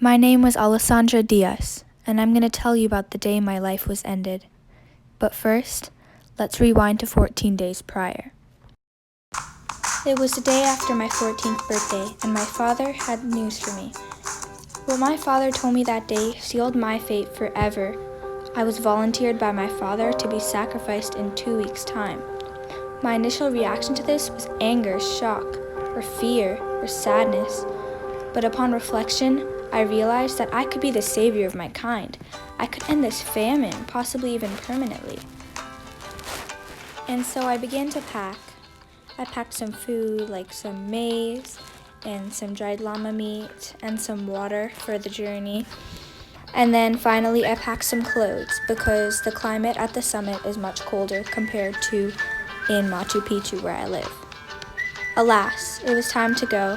My name was Alessandra Diaz, and I'm going to tell you about the day my life was ended. But first, let's rewind to 14 days prior. It was the day after my 14th birthday, and my father had news for me. What my father told me that day sealed my fate forever. I was volunteered by my father to be sacrificed in 2 weeks' time. My initial reaction to this was anger, shock, or fear, or sadness. But upon reflection, I realized that I could be the savior of my kind. I could end this famine, possibly even permanently. And so I began to pack. I packed some food, like some maize, and some dried llama meat, and some water for the journey. And then finally I packed some clothes because the climate at the summit is much colder compared to in Machu Picchu where I live. Alas, it was time to go.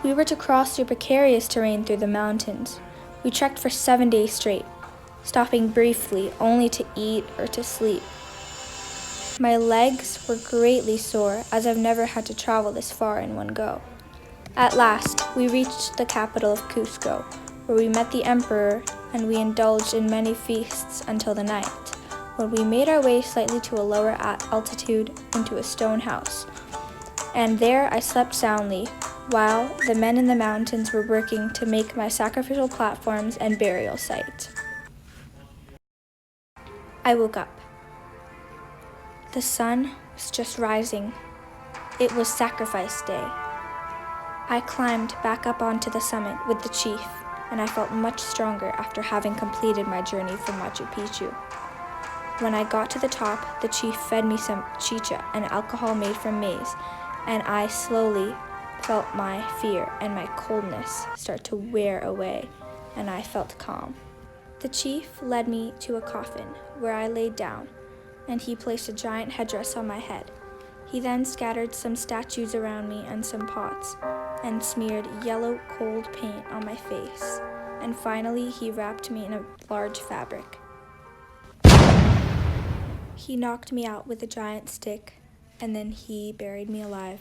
We were to cross through precarious terrain through the mountains. We trekked for 7 days straight, stopping briefly only to eat or to sleep. My legs were greatly sore as I've never had to travel this far in one go. At last, we reached the capital of Cusco, where we met the emperor and we indulged in many feasts until the night, when we made our way slightly to a lower altitude into a stone house. And there I slept soundly, while the men in the mountains were working to make my sacrificial platforms and burial site. I woke up. The sun was just rising. It was sacrifice day. I climbed back up onto the summit with the chief, and I felt much stronger after having completed my journey from Machu Picchu. When I got to the top, the chief fed me some chicha, an alcohol made from maize, and I slowly felt my fear and my coldness start to wear away, and I felt calm. The chief led me to a coffin where I laid down, and he placed a giant headdress on my head. He then scattered some statues around me and some pots, and smeared yellow cold paint on my face, and finally he wrapped me in a large fabric. He knocked me out with a giant stick, and then he buried me alive.